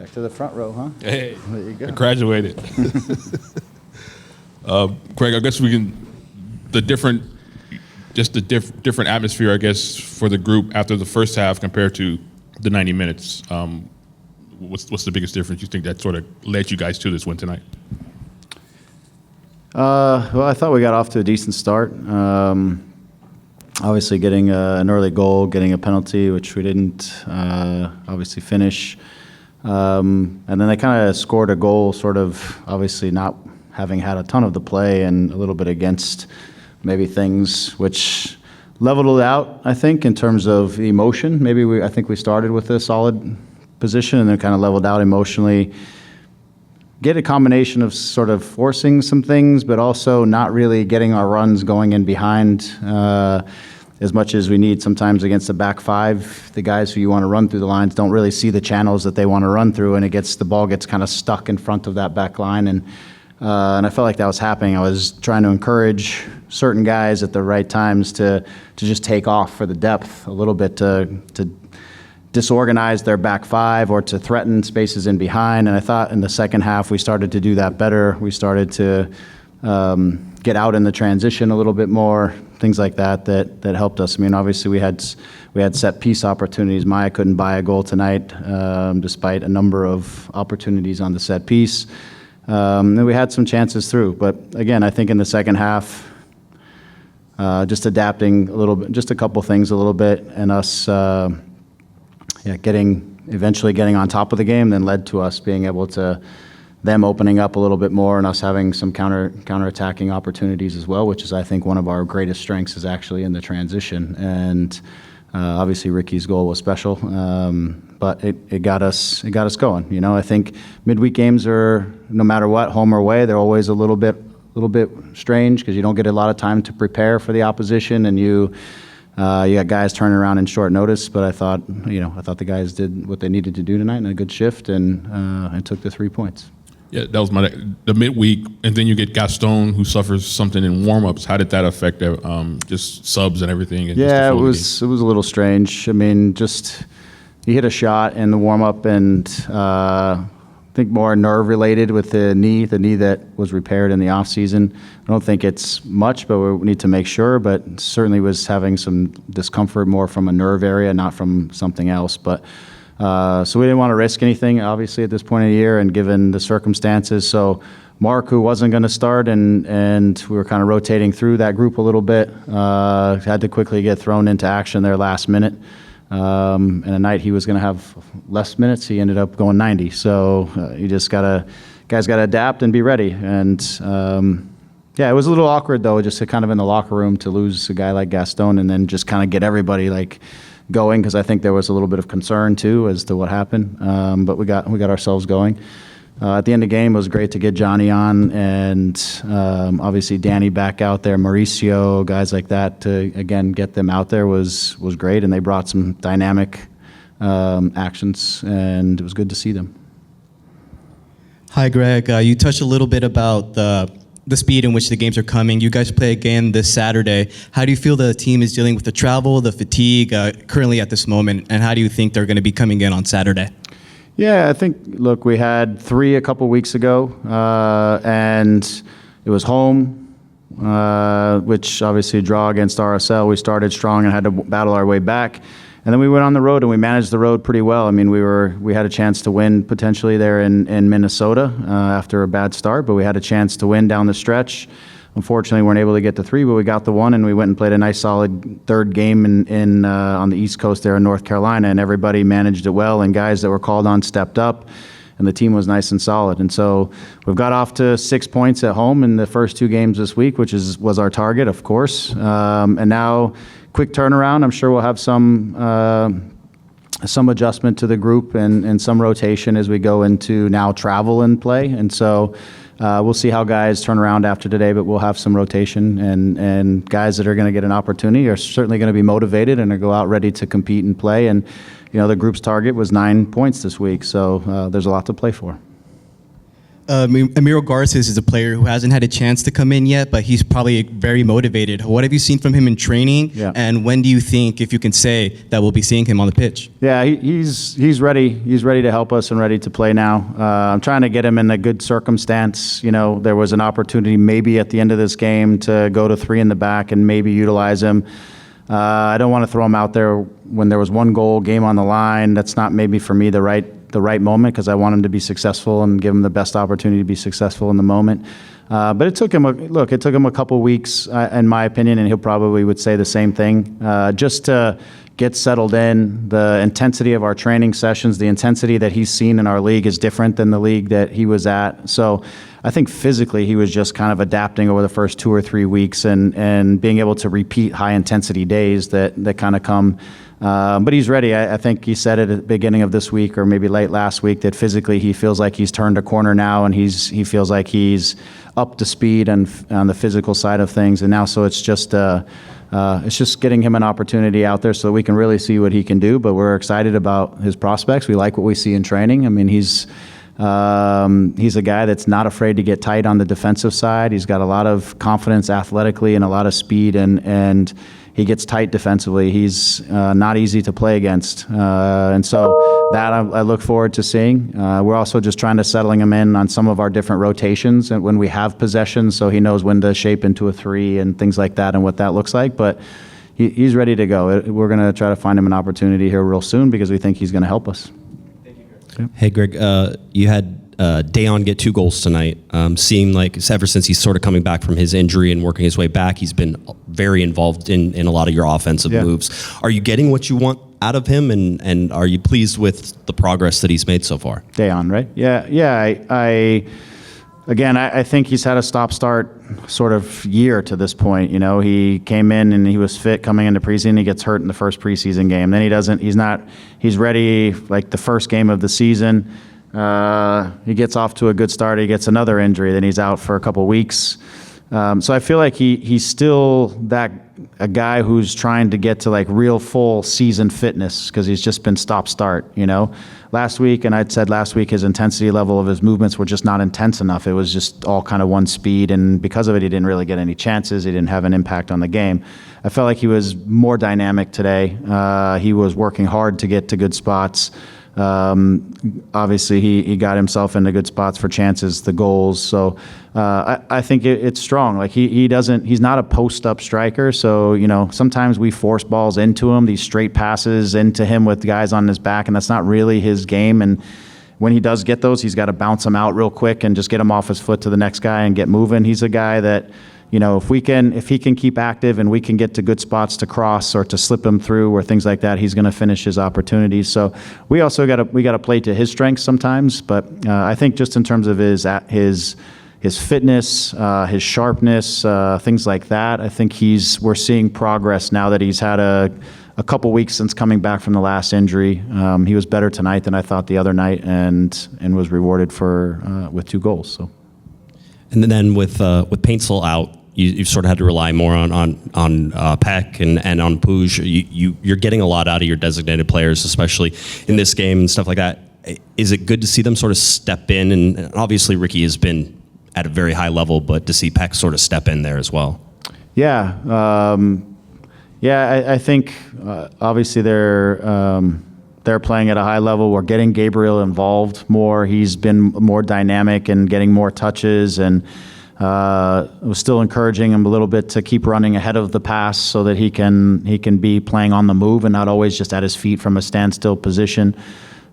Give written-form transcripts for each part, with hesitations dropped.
Back to the front row, huh? Hey, there you go. I graduated. Craig, I guess we can, different atmosphere, I guess, for the group after the first half compared to the 90 minutes. What's the biggest difference you think that sort of led you guys to this win tonight? Well, I thought we got off to a decent start. Obviously getting an early goal, getting a penalty, which we didn't obviously finish. And then they kind of scored a goal, sort of obviously not having had a ton of the play and a little bit against maybe things which leveled it out, I think, in terms of emotion. I think we started with a solid position and then kind of leveled out emotionally. Get a combination of sort of forcing some things, but also not really getting our runs going in behind as much as we need sometimes against the back five. The guys who you want to run through the lines don't really see the channels that they want to run through, and the ball gets kind of stuck in front of that back line. And I felt like that was happening. I was trying to encourage certain guys at the right times to just take off for the depth a little bit, to disorganize their back five or to threaten spaces in behind. And I thought in the second half we started to do that better. We started to get out in the transition a little bit more, things like that helped us. I mean, obviously we had set piece opportunities. Maya couldn't buy a goal tonight, despite a number of opportunities on the set piece. And we had some chances through. But again, I think in the second half, just adapting a little bit, just a couple things a little bit, and us eventually getting on top of the game, then led to us being able to them opening up a little bit more and us having some counter-attacking opportunities as well, which is, I think, one of our greatest strengths is actually in the transition. And obviously Ricky's goal was special, but it got us going. You know, I think midweek games are, no matter what, home or away, they're always a little bit strange because you don't get a lot of time to prepare for the opposition, and you got guys turning around in short notice. But I thought the guys did what they needed to do tonight in a good shift and took the 3 points. Yeah, that was the midweek, and then you get Gaston, who suffers something in warm-ups. How did that affect just subs and everything? And yeah, it was a little strange. I mean, just he hit a shot in the warm-up, and I think more nerve-related with the knee that was repaired in the off-season. I don't think it's much, but we need to make sure. But certainly was having some discomfort more from a nerve area, not from something else. But so we didn't want to risk anything, obviously, at this point of the year and given the circumstances. So Mark, who wasn't going to start, and we were kind of rotating through that group a little bit, had to quickly get thrown into action there last minute. And a night he was going to have less minutes, he ended up going 90. So you just guys got to adapt and be ready. And yeah, it was a little awkward though, just to kind of in the locker room to lose a guy like Gaston and then just kind of get everybody going, because I think there was a little bit of concern too as to what happened. But we got ourselves going. At the end of the game, it was great to get Johnny on, and obviously Danny back out there, Mauricio, guys like that, to again get them out there was great, and they brought some dynamic actions, and it was good to see them. Hi, Greg. You touched a little bit about the speed in which the games are coming. You guys play again this Saturday. How do you feel the team is dealing with the travel, the fatigue currently at this moment, and how do you think they're going to be coming in on Saturday? Yeah, I think, look, we had 3 a couple weeks ago, and it was home, which obviously a draw against RSL. We started strong and had to battle our way back. And then we went on the road, and we managed the road pretty well. I mean, we had a chance to win potentially there in Minnesota after a bad start, but we had a chance to win down the stretch. Unfortunately, we weren't able to get the 3, but we got the 1, and we went and played a nice solid third game in on the East Coast there in North Carolina, and everybody managed it well, and guys that were called on stepped up, and the team was nice and solid. And so we've got off to 6 points at home in the first 2 games this week, which was our target, of course. And now, quick turnaround. I'm sure we'll have some adjustment to the group and some rotation as we go into now travel and play. And so we'll see how guys turn around after today, but we'll have some rotation, and guys that are going to get an opportunity are certainly going to be motivated and go out ready to compete and play. And the group's target was 9 points this week, so there's a lot to play for. Emiro Garces is a player who hasn't had a chance to come in yet, but he's probably very motivated. What have you seen from him in training? Yeah. And when do you think, if you can say, that we'll be seeing him on the pitch? Yeah, he's ready. He's ready to help us and ready to play now. I'm trying to get him in a good circumstance. You know, there was an opportunity maybe at the end of this game to go to 3 in the back and maybe utilize him. I don't want to throw him out there when there was 1 goal, game on the line. That's not maybe for me the right moment, because I want him to be successful and give him the best opportunity to be successful in the moment. But it took him a couple weeks, in my opinion, and he'll probably would say the same thing, just to get settled in. The intensity of our training sessions, the intensity that he's seen in our league is different than the league that he was at. So I think physically he was just kind of adapting over the first 2 or 3 weeks and being able to repeat high intensity days that kind of come. But he's ready. I think he said it at the beginning of this week or maybe late last week that physically he feels like he's turned a corner now, and he feels like he's up to speed on the physical side of things. And now so it's just getting him an opportunity out there so that we can really see what he can do. But we're excited about his prospects. We like what we see in training. I mean, he's a guy that's not afraid to get tight on the defensive side. He's got a lot of confidence athletically and a lot of speed, and he gets tight defensively. He's not easy to play against. And so that I look forward to seeing. We're also just trying to settling him in on some of our different rotations and when we have possession, so he knows when to shape into a 3 and things like that and what that looks like. But he's ready to go. We're going to try to find him an opportunity here real soon because we think he's going to help us. Hey, Greg, you had Deon get 2 goals tonight. Seemed like ever since he's sort of coming back from his injury and working his way back, he's been very involved in a lot of your offensive moves. Are you getting what you want out of him, and are you pleased with the progress that he's made so far? Deon, right? Yeah. I think he's had a stop-start sort of year to this point. You know, he came in and he was fit coming into preseason. He gets hurt in the first preseason game. Then he's ready like the first game of the season. He gets off to a good start. He gets another injury. Then he's out for a couple weeks. So I feel like he's still a guy who's trying to get to like real full season fitness because he's just been stop-start, you know. Last week, and I'd said last week, his intensity level of his movements were just not intense enough. It was just all kind of one speed, and because of it, he didn't really get any chances. He didn't have an impact on the game. I felt like he was more dynamic today. He was working hard to get to good spots. Obviously, he got himself into good spots for chances, the goals. So I think it's strong. Like he's not a post-up striker. So, you know, sometimes we force balls into him, these straight passes into him with guys on his back, and that's not really his game. And when he does get those, he's got to bounce them out real quick and just get him off his foot to the next guy and get moving. He's a guy that, you know, if he can keep active and we can get to good spots to cross or to slip him through or things like that, he's going to finish his opportunities. So we also got to play to his strengths sometimes. But I think just in terms of his fitness, his sharpness, things like that, I think we're seeing progress now that he's had a couple weeks since coming back from the last injury. He was better tonight than I thought the other night, and was rewarded with 2 goals. So. And then with Paintsel out, you've sort of had to rely more on Peck and on Puig. You're getting a lot out of your designated players, especially in this game and stuff like that. Is it good to see them sort of step in? And obviously Ricky has been at a very high level, but to see Peck sort of step in there as well. Yeah. I think obviously they're playing at a high level. We're getting Gabriel involved more. He's been more dynamic and getting more touches, and was still encouraging him a little bit to keep running ahead of the pass so that he can be playing on the move and not always just at his feet from a standstill position.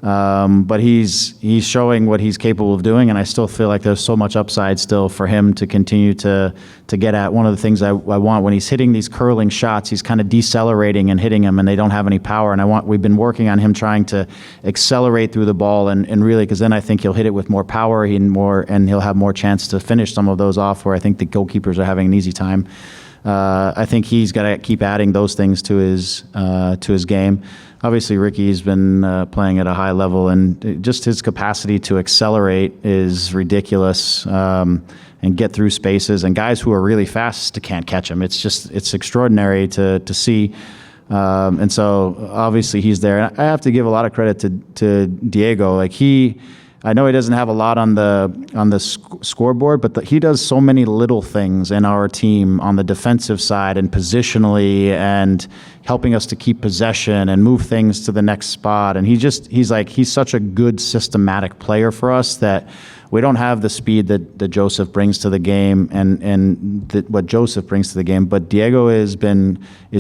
But he's showing what he's capable of doing, and I still feel like there's so much upside still for him to continue to get at. One of the things I want when he's hitting these curling shots, he's kind of decelerating and hitting them, and they don't have any power. And we've been working on him trying to accelerate through the ball and really, because then I think he'll hit it with more power and he'll have more chance to finish some of those off where I think the goalkeepers are having an easy time. I think he's got to keep adding those things to his game. Obviously, Ricky's been playing at a high level, and just his capacity to accelerate is ridiculous and get through spaces. And guys who are really fast can't catch him. It's extraordinary to see. And so obviously he's there. I have to give a lot of credit to Diego. Like I know he doesn't have a lot on the scoreboard, but he does so many little things in our team on the defensive side and positionally, and helping us to keep possession and move things to the next spot. And he's such a good systematic player for us that we don't have the speed that Joseph brings to the game and what Joseph brings to the game. But Diego is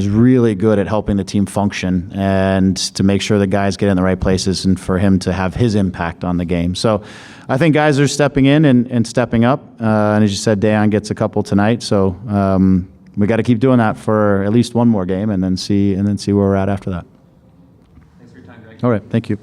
really good at helping the team function and to make sure the guys get in the right places and for him to have his impact on the game. So I think guys are stepping in and stepping up. And as you said, Deon gets a couple tonight. So we got to keep doing that for at least one more game and then see where we're at after that. Thanks for your time, Greg. All right. Thank you.